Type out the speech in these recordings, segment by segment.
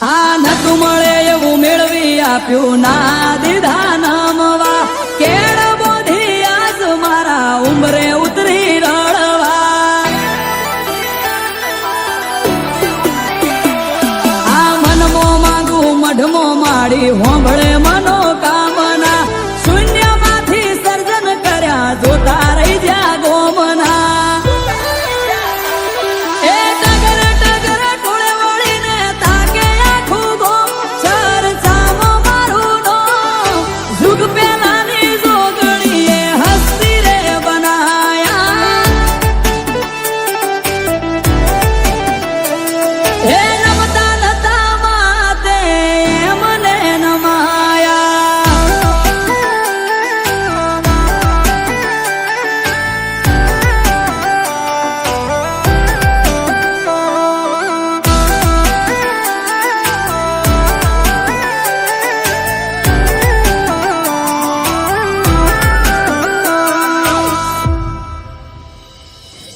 આ નતું મળે એવું મેળવી આપ્યું ના દીધા નામવા કેળ બોધી આજ મારા ઉંમરે ઉતરી રળવા આ મનમો માંગુ મઢમો માડી હોંભળે મનો કામના શૂન્યમાંથી સર્જન કર્યા જોતા રહી જા ગોમના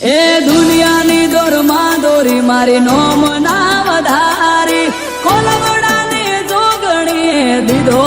એ દુનિયાની દોરમાં દોરી મારી નોમ ના વધારી કોલવડાની જોગણીએ દીધો